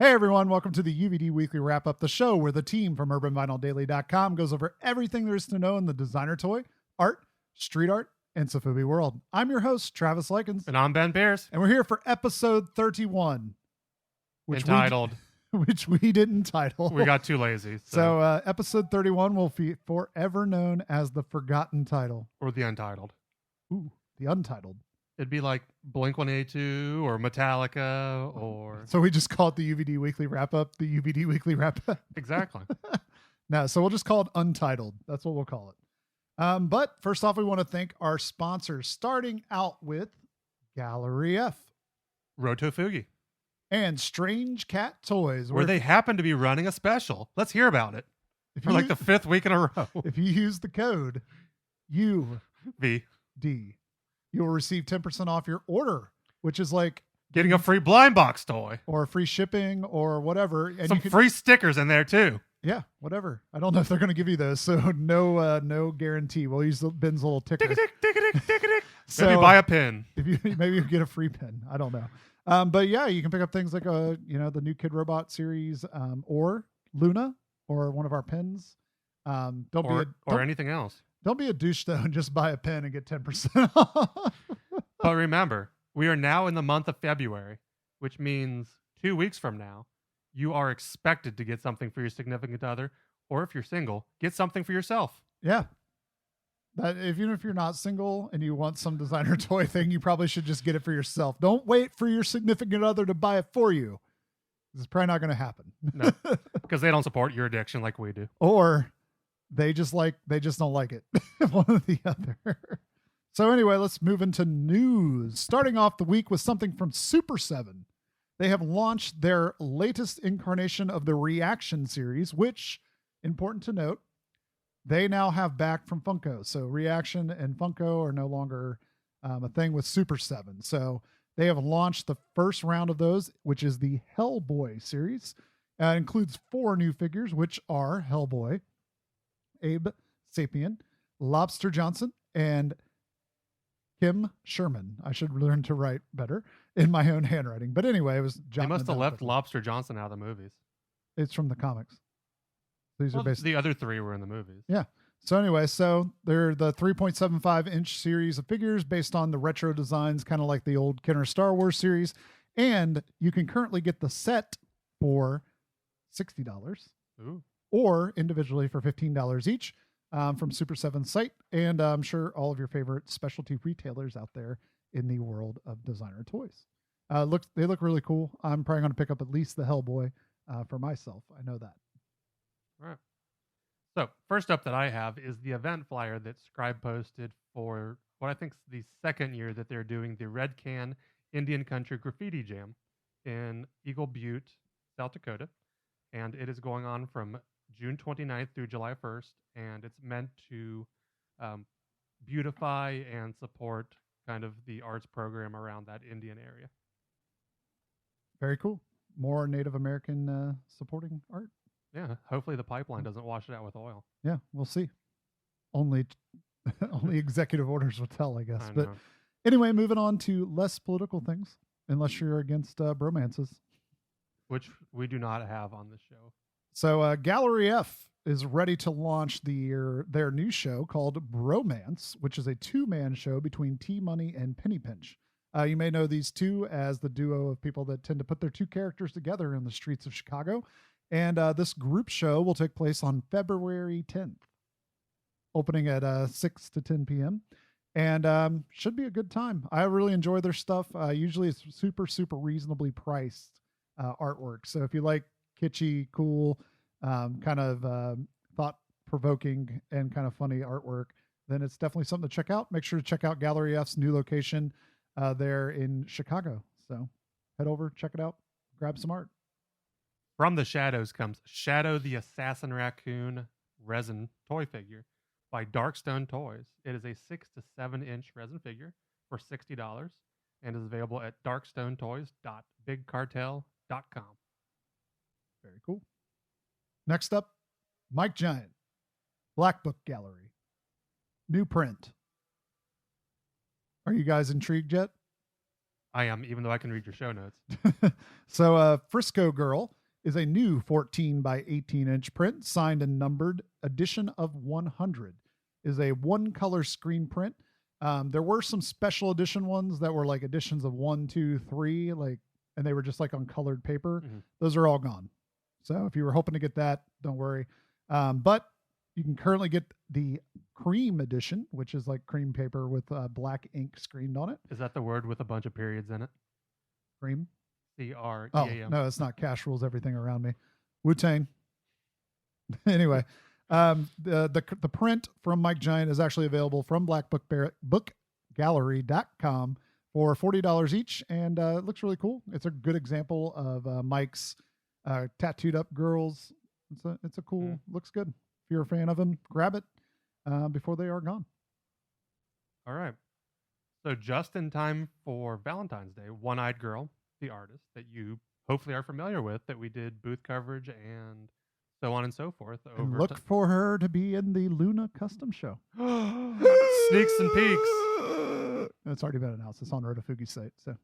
Hey everyone, welcome to the UVD Weekly Wrap-Up, the show where the team from UrbanVinylDaily.com goes over everything there is to know in the designer toy, art, street art, and Sofubi world. I'm your host, Travis Likens. And I'm Ben Beers. And we're here for episode 31. Entitled. Which we didn't title. We got too lazy. So episode 31 will be forever known as the forgotten title. Or the Untitled. Ooh, the Untitled. It'd be like Blink-182 or Metallica or... So we just call it the UVD Weekly Wrap-Up, the UVD Weekly Wrap-Up. Exactly. No, so we'll just call it Untitled. That's what we'll call it. But first off, we want to thank our sponsors, starting out with Galerie F. Rotofugi. And Strange Cat Toys. Where they happen to be running a special. Let's hear about it. For like the fifth week in a row. If you use the code UVD, you will receive 10% off your order, which is like getting a free blind box toy or free shipping or whatever. And some free stickers in there too. Yeah, whatever. I don't know if they're going to give you those, so no guarantee. We'll use Ben's little ticker. Tick-a-tick. So maybe buy a pin. Maybe you get a free pin. I don't know. But yeah, you can pick up things like the new Kid Robot series, or Luna, or one of our pins. Or anything else. Don't be a douche though and just buy a pen and get 10% off. But remember, we are now in the month of February, which means 2 weeks from now, you are expected to get something for your significant other, or if you're single, get something for yourself. Yeah. Even if you're not single and you want some designer toy thing, you probably should just get it for yourself. Don't wait for your significant other to buy it for you. This is probably not going to happen. No, because they don't support your addiction like we do. Or they just don't like it. One or the other. So anyway, let's move into news. Starting off the week with something from Super 7. They have launched their latest incarnation of the Reaction series, which, important to note, they now have back from Funko. So Reaction and Funko are no longer a thing with Super 7. So they have launched the first round of those, which is the Hellboy series. It includes 4 new figures, which are Hellboy, Abe Sapien, Lobster Johnson, and Kim Sherman. I should learn to write better in my own handwriting. But anyway, it was They must have left Lobster Johnson out of the movies. It's from the comics. These are basically the other 3 were in the movies. Yeah. So anyway, they're the 3.75 inch series of figures based on the retro designs, kind of like the old Kenner Star Wars series. And you can currently get the set for $60. Ooh. Or individually for $15 each from Super 7's site. And I'm sure all of your favorite specialty retailers out there in the world of designer toys. They look really cool. I'm probably going to pick up at least the Hellboy for myself. I know that. All right. So first up that I have is the event flyer that Scribe posted for what I think is the second year that they're doing the Red Can Indian Country Graffiti Jam in Eagle Butte, South Dakota. And it is going on from June 29th through July 1st. And it's meant to beautify and support kind of the arts program around that Indian area. Very cool. More Native American supporting art. Yeah, hopefully the pipeline doesn't wash it out with oil. Yeah, we'll see. Only executive orders will tell, I guess. But anyway, moving on to less political things, unless you're against bromances. Which we do not have on this show. So Galerie F is ready to launch their new show called Bromance, which is a 2-man show between T-Money and Penny Pinch. You may know these two as the duo of people that tend to put their 2 characters together in the streets of Chicago. And this group show will take place on February 10th, opening at 6 to 10 p.m. And should be a good time. I really enjoy their stuff. Usually it's super, super reasonably priced artwork. So if you like kitschy, cool, kind of thought-provoking and kind of funny artwork, then it's definitely something to check out. Make sure to check out Galerie F's new location there in Chicago. So head over, check it out, grab some art. From the Shadows comes Shadow the Assassin Raccoon resin toy figure by Darkstone Toys. It is a 6 to 7 inch resin figure for $60 and is available at darkstonetoys.bigcartel.com. Very cool. Next up, Mike Giant, Black Book Gallery, new print. Are you guys intrigued yet? I am, even though I can read your show notes. So Frisco Girl is a new 14 by 18 inch print, signed and numbered, edition of 100. Is a one color screen print. There were some special edition ones that were like editions of 1, 2, 3, like, and they were just like on colored paper. Mm-hmm. Those are all gone. So if you were hoping to get that, don't worry. But you can currently get the cream edition, which is like cream paper with black ink screened on it. Is that the word with a bunch of periods in it? Cream? C-R-E-A-M. Oh, no, it's not. Cash rules everything around me. Wu-Tang. Anyway, the print from Mike Giant is actually available from blackbookgallery.com for $40 each, and it looks really cool. It's a good example of Mike's tattooed up girls. It's a cool, looks good. If you're a fan of them, grab it before they are gone. All right. So just in time for Valentine's Day, One-Eyed Girl, the artist that you hopefully are familiar with, that we did booth coverage and so on and so forth. And look for her to be in the Luna custom show. Sneaks and peeks. It's already been announced. It's on Rotofugi's site. So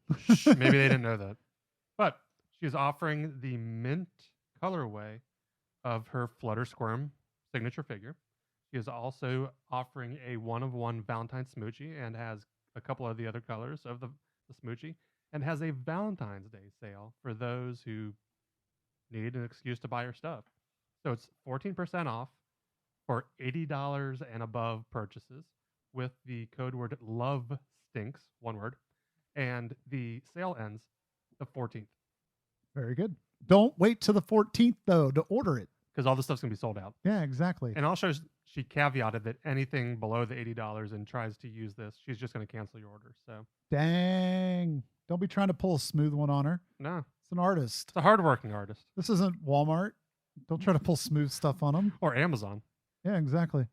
maybe they didn't know that. But she's offering the mint colorway of her Flutter Squirm signature figure. She is also offering a 1-of-1 Valentine Smoochie and has a couple of the other colors of the Smoochie, and has a Valentine's Day sale for those who need an excuse to buy her stuff. So it's 14% off for $80 and above purchases with the code word LOVE STINKS, one word, and the sale ends the 14th. Very good. Don't wait till the 14th, though, to order it. Because all the stuff's going to be sold out. Yeah, exactly. And also, she caveated that anything below the $80 and tries to use this, she's just going to cancel your order. So, dang. Don't be trying to pull a smooth one on her. No. It's an artist. It's a hardworking artist. This isn't Walmart. Don't try to pull smooth stuff on them. Or Amazon. Yeah, exactly.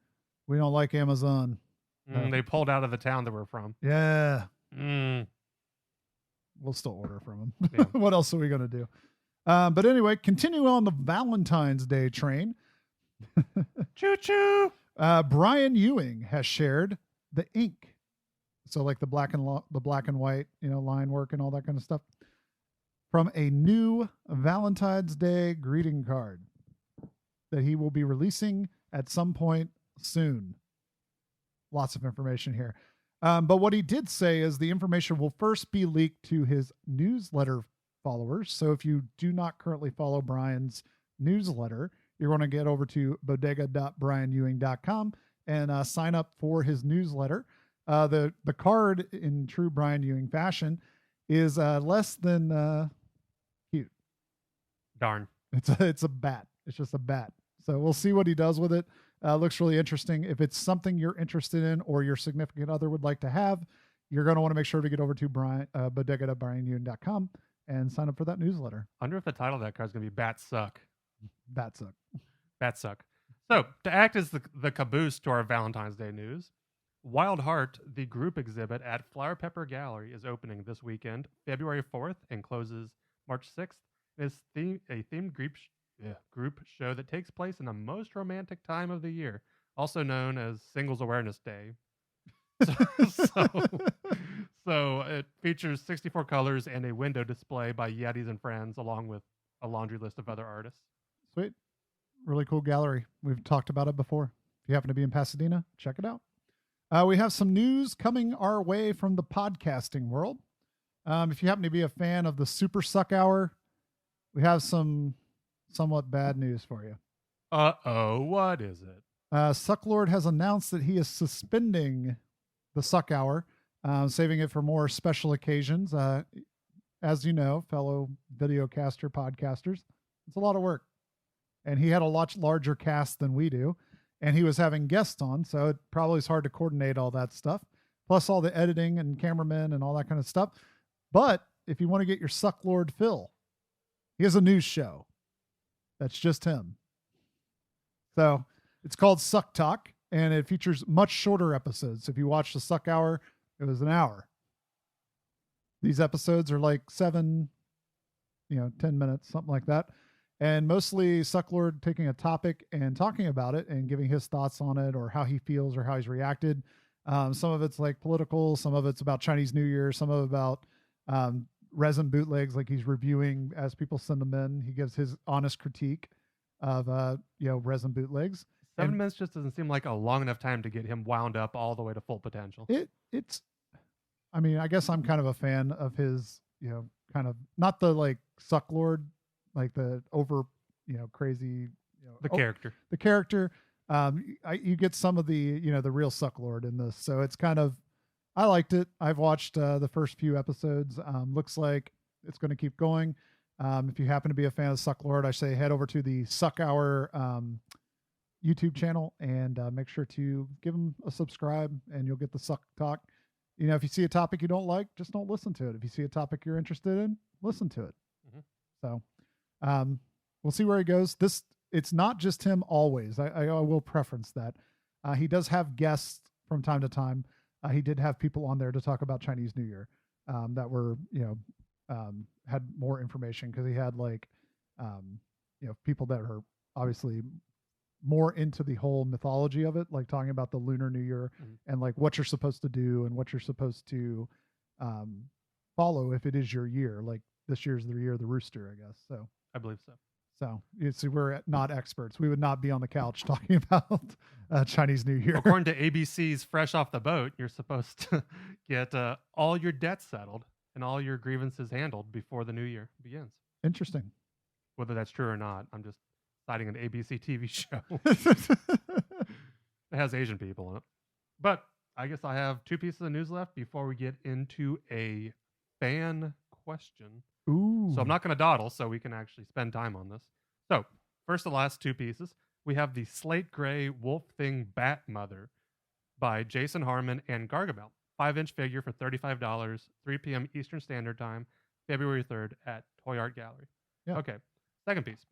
We don't like Amazon. They pulled out of the town that we're from. Yeah. We'll still order from them. Yeah. What else are we going to do? But anyway, continue on the Valentine's Day train. Choo-choo! Brian Ewing has shared the ink. So like the black and white, line work and all that kind of stuff, from a new Valentine's Day greeting card that he will be releasing at some point soon. Lots of information here. But what he did say is the information will first be leaked to his newsletter followers. So if you do not currently follow Brian's newsletter, you're going to get over to bodega.brianewing.com and sign up for his newsletter. The card, in true Brian Ewing fashion, is less than cute. Darn. It's a bat. It's just a bat. So we'll see what he does with it. Looks really interesting. If it's something you're interested in or your significant other would like to have, you're going to want to make sure to get over to bodega.brianewing.com and sign up for that newsletter. I wonder if the title of that card is going to be Bat Suck. Bat Suck. Bat Suck. So, to act as the caboose to our Valentine's Day news, Wild Heart, the group exhibit at Flower Pepper Gallery, is opening this weekend, February 4th, and closes March 6th. It's a themed group show that takes place in the most romantic time of the year, also known as Singles Awareness Day. So it features 64 colors and a window display by Yetis and Friends, along with a laundry list of other artists. Sweet. Really cool gallery. We've talked about it before. If you happen to be in Pasadena, check it out. We have some news coming our way from the podcasting world. If you happen to be a fan of the Super Suck Hour, we have some somewhat bad news for you. Uh-oh, what is it? Sucklord has announced that he is suspending the Suck Hour, saving it for more special occasions. As you know, fellow videocaster podcasters, it's a lot of work. And he had a lot larger cast than we do. And he was having guests on, so it probably is hard to coordinate all that stuff. Plus all the editing and cameramen and all that kind of stuff. But if you want to get your Sucklord fill, he has a news show. That's just him. So it's called Suck Talk, and it features much shorter episodes. If you watch the Suck Hour, it was an hour. These episodes are like 10 minutes, something like that. And mostly Sucklord taking a topic and talking about it and giving his thoughts on it or how he feels or how he's reacted. Some of it's like political, some of it's about Chinese New Year, some of it about Resin bootlegs, like he's reviewing as people send them in. He gives his honest critique of resin bootlegs. 7 minutes just doesn't seem like a long enough time to get him wound up all the way to full potential. It's I mean, I guess I'm kind of a fan of his, kind of not the like Sucklord, like the over, crazy, the character. The character. You get some of the, the real Sucklord in this. So it's kind of, I liked it. I've watched the first few episodes. Looks like it's going to keep going. If you happen to be a fan of Sucklord, I say head over to the Suck Hour YouTube channel and make sure to give them a subscribe and you'll get the Suck Talk. If you see a topic you don't like, just don't listen to it. If you see a topic you're interested in, listen to it. Mm-hmm. So we'll see where he goes. It's not just him always. I will preference that. He does have guests from time to time. He did have people on there to talk about Chinese New Year that were, had more information because he had people that are obviously more into the whole mythology of it, like talking about the Lunar New Year and like what you're supposed to do and what you're supposed to follow if it is your year. Like this year's the year of the rooster, I guess. So I believe so. So you see, we're not experts. We would not be on the couch talking about Chinese New Year. According to ABC's Fresh Off the Boat, you're supposed to get all your debts settled and all your grievances handled before the new year begins. Interesting. Whether that's true or not, I'm just citing an ABC TV show. It has Asian people in it. But I guess I have 2 pieces of news left before we get into a fan question. Ooh. So I'm not going to dawdle, so we can actually spend time on this. So first, the last 2 pieces. We have the Slate Gray Wolf Thing Bat Mother by Jason Harmon and Gargamel. 5-inch figure for $35, 3 p.m. Eastern Standard Time, February 3rd at Toy Art Gallery. Yeah. Okay. Second piece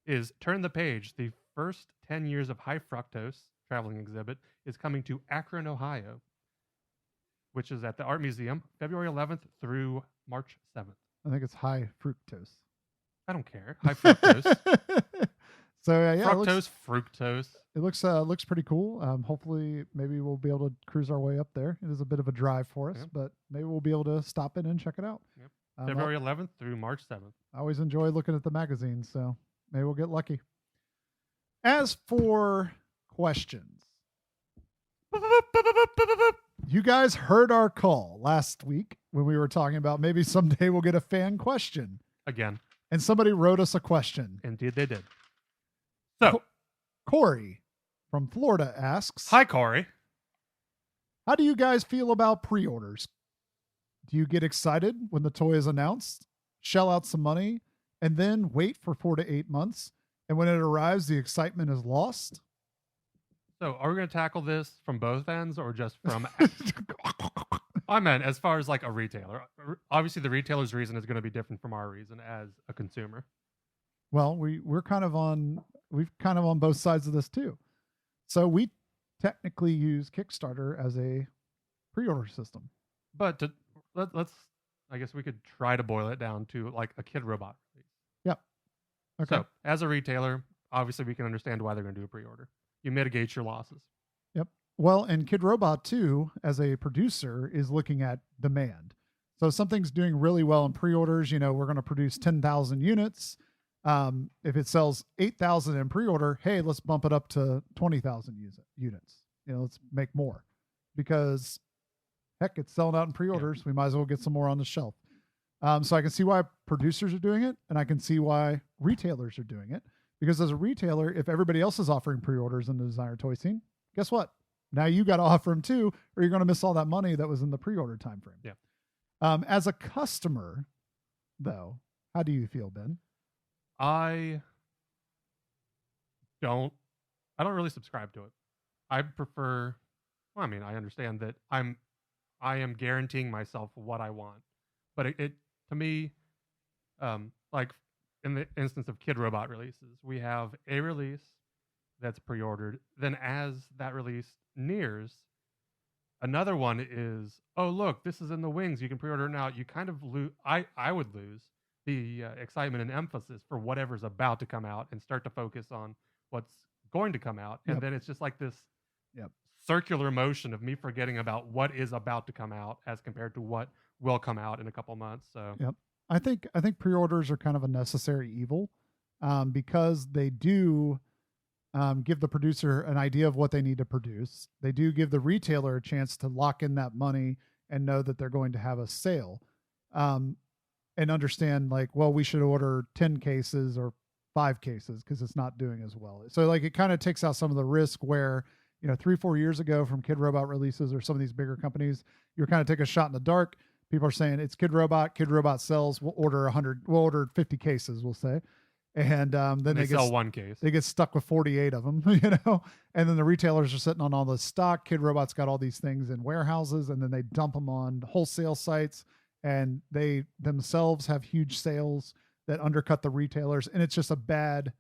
is Turn the Page. The first 10 years of High Fructose traveling exhibit is coming to Akron, Ohio, which is at the Art Museum, February 11th through March 7th. I think it's high fructose. I don't care. High fructose. So yeah, fructose. It looks pretty cool. Hopefully, maybe we'll be able to cruise our way up there. It is a bit of a drive for us, but maybe we'll be able to stop in and check it out. Yep. February 11th through March 7th. I always enjoy looking at the magazines, so maybe we'll get lucky. As for questions, you guys heard our call last week when we were talking about maybe someday we'll get a fan question. Again. And somebody wrote us a question. Indeed, they did. So, Corey from Florida asks, hi, Corey. How do you guys feel about pre-orders? Do you get excited when the toy is announced, shell out some money, and then wait for 4 to 8 months? And when it arrives, the excitement is lost? So are we going to tackle this from both ends or just from... I meant as far as like a retailer. Obviously, the retailer's reason is going to be different from our reason as a consumer. Well, we're kind of on both sides of this too. So we technically use Kickstarter as a pre-order system. But let's I guess we could try to boil it down to like a Kid Robot release. Yep. Okay. So as a retailer, obviously we can understand why they're going to do a pre-order. You mitigate your losses. Yep. Well, and Kid Robot too, as a producer, is looking at demand. So if something's doing really well in pre-orders, we're going to produce 10,000 units. If it sells 8,000 in pre-order, hey, let's bump it up to 20,000 units. Let's make more because heck, it's selling out in pre-orders. Yeah. We might as well get some more on the shelf. So I can see why producers are doing it, and I can see why retailers are doing it. Because as a retailer, if everybody else is offering pre-orders in the designer toy scene, guess what? Now you got to offer them too, or you're going to miss all that money that was in the pre-order time frame. Yeah. As a customer, though, how do you feel, Ben? I don't really subscribe to it. I prefer. Well, I mean, I understand that I am guaranteeing myself what I want, but it to me, like in the instance of Kid Robot releases, we have a release that's pre-ordered. Then as that release nears, another one is, oh look, this is in the wings. You can pre-order it now. You kind of lose. I would lose the excitement and emphasis for whatever's about to come out and start to focus on what's going to come out. And then it's just like this circular motion of me forgetting about what is about to come out as compared to what will come out in a couple months. So Yep. I think pre-orders are kind of a necessary evil, because they do give the producer an idea of what they need to produce. They do give the retailer a chance to lock in that money and know that they're going to have a sale, and understand like, well, we should order 10 cases or 5 cases because it's not doing as well. So like it kind of takes out some of the risk where, 3-4 yeyears ago from Kid Robot releases or some of these bigger companies, you're kind of take a shot in the dark. People are saying it's Kid Robot sells, we'll order 50 cases, we'll say. And then they sell one case. They get stuck with 48 of them, and then the retailers are sitting on all the stock. Kid Robot's got all these things in warehouses, and then they dump them on wholesale sites, and they themselves have huge sales that undercut the retailers. And it's just a bad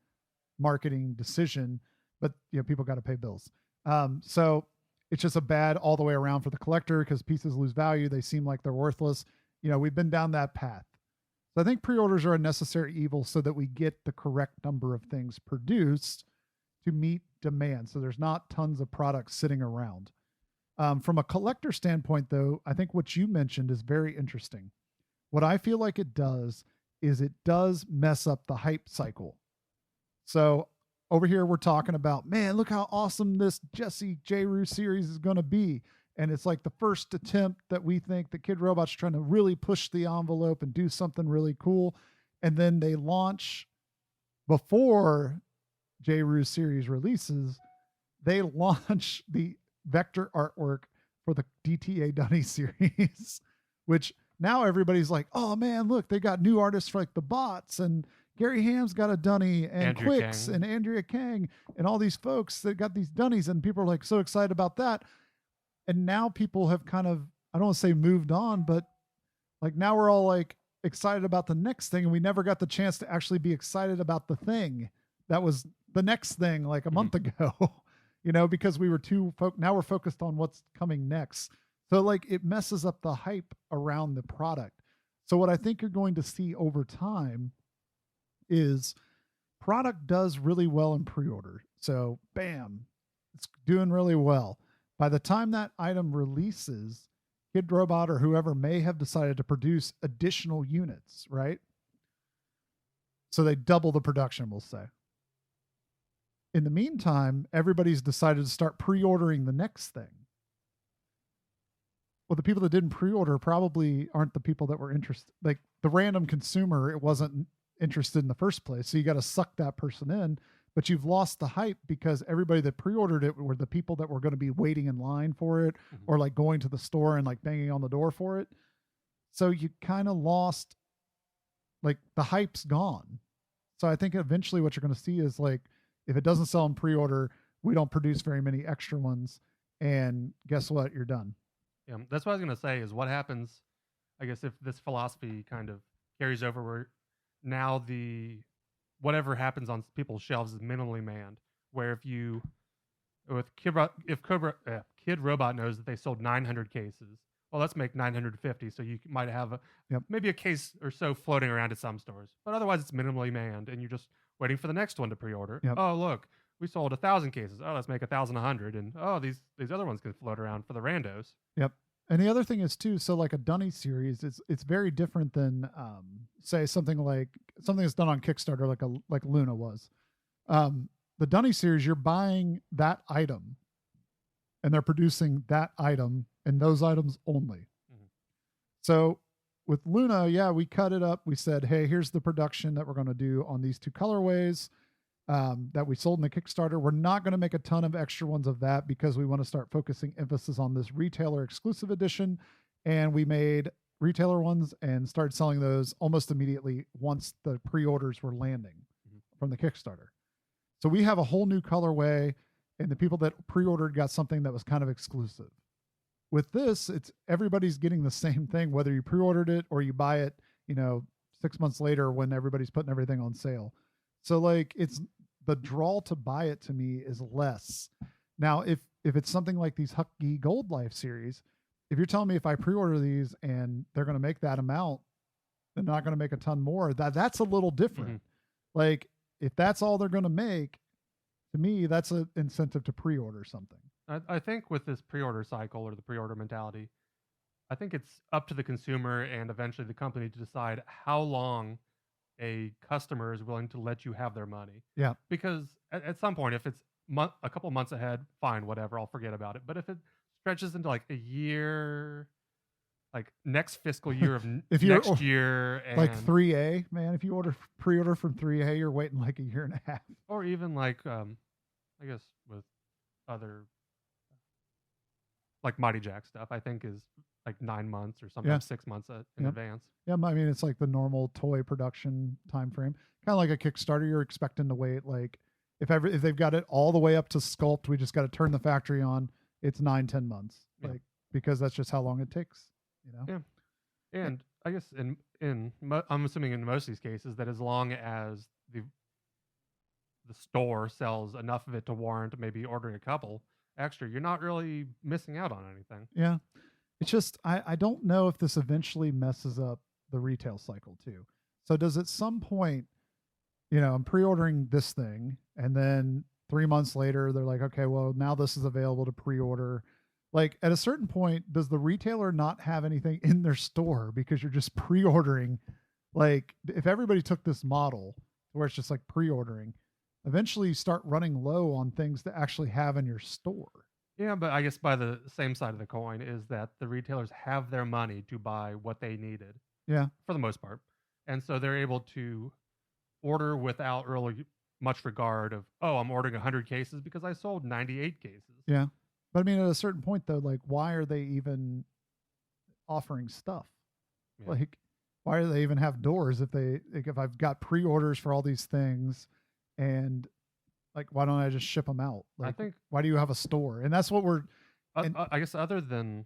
marketing decision, but people got to pay bills. So it's just a bad all the way around for the collector because pieces lose value. They seem like they're worthless. We've been down that path. So I think pre-orders are a necessary evil so that we get the correct number of things produced to meet demand. So there's not tons of products sitting around. From a collector standpoint, though, I think what you mentioned is very interesting. What I feel like it does is it does mess up the hype cycle. So over here, we're talking about, man, look how awesome this Jesse J. series is going to be. And it's like the first attempt that we think that Kid Robot's trying to really push the envelope and do something really cool. And then they launch before J. series releases, they launch the vector artwork for the DTA Dunny series, which now everybody's like, oh man, look, they got new artists for like the bots, and Gary Ham's got a Dunny, and Andrew Quicks Kang. and Andrea Kang and all these folks that got these Dunnies, and people are like so excited about that. And now people have kind of, I don't want to say moved on, but like now we're all like excited about the next thing. And we never got the chance to actually be excited about the thing that was the next thing like a month ago, because we were now we're focused on what's coming next. So like it messes up the hype around the product. So what I think you're going to see over time is product does really well in pre-order. So bam, it's doing really well. By the time that item releases, Kid Robot or whoever may have decided to produce additional units, right? So they double the production, we'll say. In the meantime, everybody's decided to start pre-ordering the next thing. Well, the people that didn't pre-order probably aren't the people that were interested. Like the random consumer, it wasn't interested in the first place. So you got to suck that person in. But you've lost the hype because everybody that pre-ordered it were the people that were going to be waiting in line for it, or like going to the store and like banging on the door for it. So you kind of lost, like the hype's gone. So I think eventually what you're going to see is like, if it doesn't sell in pre-order, we don't produce very many extra ones. And guess what? You're done. Yeah, that's what I was going to say is what happens, I guess, if this philosophy kind of carries over where now whatever happens on people's shelves is minimally manned. Where if Kid Robot knows that they sold 900 cases, well, let's make 950. So you might have maybe a case or so floating around at some stores, but otherwise it's minimally manned, and you're just waiting for the next one to pre-order. Yep. Oh, look, we sold 1,000 cases. Oh, let's make 1,100, and oh, these other ones can float around for the randos. Yep. And the other thing is too, so like a Dunny series, it's very different than say something that's done on Kickstarter, like Luna was. The Dunny series, you're buying that item, and they're producing that item and those items only. Mm-hmm. So with Luna, we cut it up. We said, hey, here's the production that we're going to do on these 2 colorways that we sold in the Kickstarter. We're not going to make a ton of extra ones of that because we want to start focusing emphasis on this retailer exclusive edition. And we made retailer ones and started selling those almost immediately once the pre-orders were landing from the Kickstarter. So we have a whole new colorway, and the people that pre-ordered got something that was kind of exclusive. With this, it's everybody's getting the same thing, whether you pre-ordered it or you buy it, 6 months later when everybody's putting everything on sale. So like it's the draw to buy it to me is less. Now, if it's something like these Hucky Gold Life series, if you're telling me if I pre-order these and they're going to make that amount, they're not going to make a ton more, that's a little different. Mm-hmm. Like if that's all they're going to make, to me, that's an incentive to pre-order something. I think with this pre-order cycle or the pre-order mentality, I think it's up to the consumer and eventually the company to decide how long a customer is willing to let you have their money. Yeah. Because at some point, if it's a couple months ahead, fine, whatever, I'll forget about it. But if it stretches into like a year, like next fiscal year of If you're next year, and like 3A, man, if you pre-order from 3A, you're waiting like a year and a half. or even like I guess with other like Mighty Jack stuff, I think is like 9 months or sometimes 6 months in advance. Yeah, I mean it's like the normal toy production time frame. Kind of like a Kickstarter, you're expecting to wait like if they've got it all the way up to sculpt, we just got to turn the factory on. It's 9-10 months, like because that's just how long it takes. You know. Yeah, and I guess I'm assuming in most of these cases that as long as the store sells enough of it to warrant maybe ordering a couple extra, you're not really missing out on anything. Yeah. It's just, I don't know if this eventually messes up the retail cycle too. So does at some point, I'm pre-ordering this thing and then 3 months later, they're like, okay, well now this is available to pre-order. Like at a certain point, does the retailer not have anything in their store because you're just pre-ordering? Like if everybody took this model where it's just like pre-ordering, eventually you start running low on things to actually have in your store. Yeah, but I guess by the same side of the coin is that the retailers have their money to buy what they needed. Yeah. For the most part. And so they're able to order without really much regard of, oh, I'm ordering 100 cases because I sold 98 cases. Yeah. But I mean, at a certain point though, like why are they even offering stuff? Yeah. Like why do they even have doors if I've got pre-orders for all these things and like, why don't I just ship them out? Like, I think, why do you have a store? And that's what we're. I guess other than,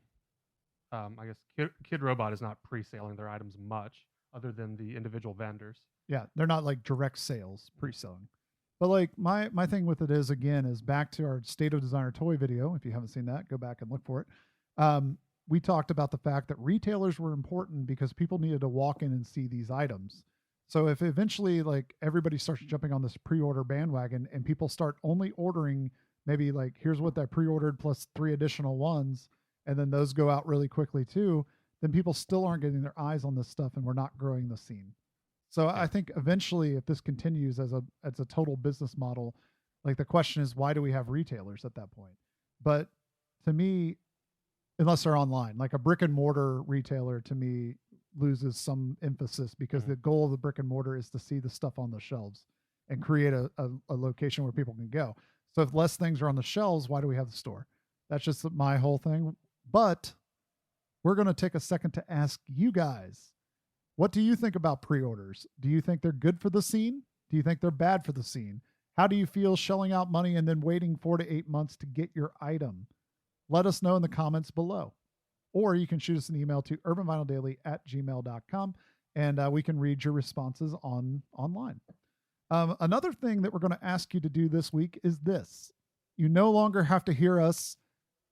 I guess Kid Robot is not pre-selling their items much, other than the individual vendors. Yeah, they're not like direct sales pre-selling. But like my thing with it is back to our State of Designer toy video. If you haven't seen that, go back and look for it. We talked about the fact that retailers were important because people needed to walk in and see these items. So if eventually like everybody starts jumping on this pre-order bandwagon and people start only ordering maybe like, here's what I pre-ordered plus 3 additional ones, and then those go out really quickly too, then people still aren't getting their eyes on this stuff and we're not growing the scene. So I think eventually if this continues as a total business model, like the question is, why do we have retailers at that point? But to me, unless they're online, like a brick and mortar retailer to me loses some emphasis because the goal of the brick and mortar is to see the stuff on the shelves and create a location where people can go. So if less things are on the shelves, why do we have the store? That's just my whole thing. But we're going to take a second to ask you guys, what do you think about pre-orders? Do you think they're good for the scene? Do you think they're bad for the scene? How do you feel shelling out money and then waiting 4 to 8 months to get your item? Let us know in the comments below. Or you can shoot us an email to urbanvinyldaily@gmail.com and we can read your responses online. Another thing that we're going to ask you to do this week is this. You no longer have to hear us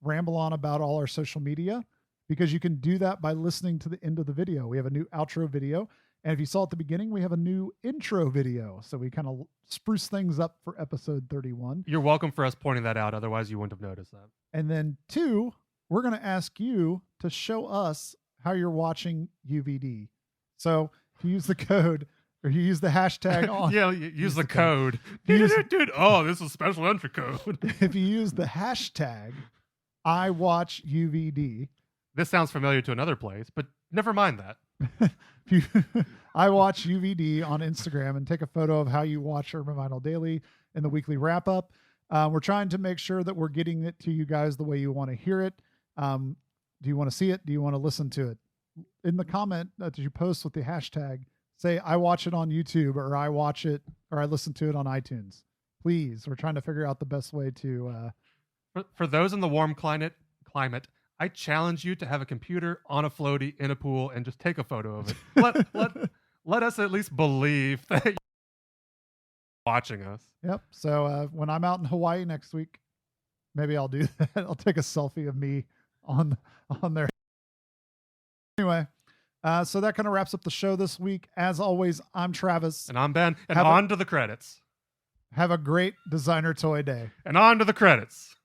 ramble on about all our social media because you can do that by listening to the end of the video. We have a new outro video. And if you saw at the beginning, we have a new intro video. So we kind of spruce things up for episode 31. You're welcome for us pointing that out. Otherwise, you wouldn't have noticed that. And then 2, we're going to ask you to show us how you're watching UVD. So if you use the code or you use the hashtag on. Yeah, use the code. Dude, oh, this is a special entry code. If you use the hashtag I watch UVD. This sounds familiar to another place, but never mind that. I watch UVD on Instagram and take a photo of how you watch Urban Vinyl Daily in the weekly wrap up. We're trying to make sure that we're getting it to you guys the way you want to hear it. Do you want to see it? Do you want to listen to it? In the comment that you post with the hashtag, say, I watch it on YouTube or I watch it or I listen to it on iTunes. Please. We're trying to figure out the best way to, for those in the warm climate, I challenge you to have a computer on a floaty in a pool and just take a photo of it. Let us at least believe that you're watching us. Yep. So when I'm out in Hawaii next week, maybe I'll do that. I'll take a selfie of me on there. Anyway, so that kind of wraps up the show this week. As always, I'm Travis. And I'm Ben. And on to the credits. Have a great designer toy day. And on to the credits.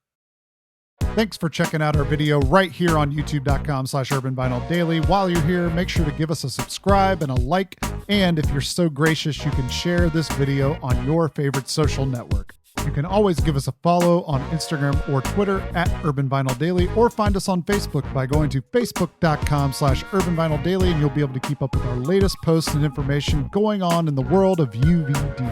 Thanks for checking out our video right here on youtube.com/urbanvinyldaily. While you're here, make sure to give us a subscribe and a like. And if you're so gracious, you can share this video on your favorite social network. You can always give us a follow on Instagram or Twitter at Urban Vinyl Daily, or find us on Facebook by going to facebook.com/urbanvinyldaily, and you'll be able to keep up with our latest posts and information going on in the world of UVD.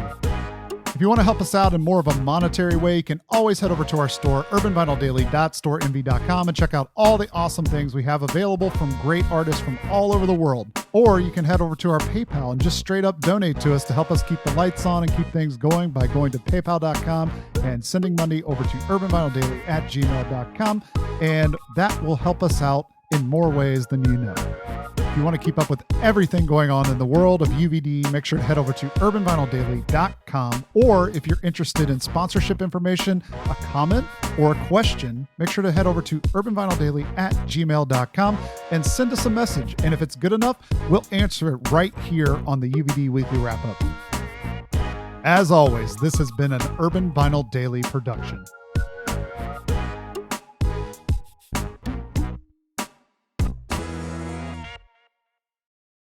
If you want to help us out in more of a monetary way, you can always head over to our store, urbanvinyldaily.storeenvy.com, and check out all the awesome things we have available from great artists from all over the world. Or you can head over to our PayPal and just straight up donate to us to help us keep the lights on and keep things going by going to paypal.com and sending money over to urbanvinyldaily@gmail.com. And that will help us out in more ways than you know. If you want to keep up with everything going on in the world of UVD, make sure to head over to urbanvinyldaily.com. Or if you're interested in sponsorship information, a comment, or a question, make sure to head over to urbanvinyldaily@gmail.com and send us a message. And if it's good enough, we'll answer it right here on the UVD Weekly Wrap-Up. As always, this has been an Urban Vinyl Daily production.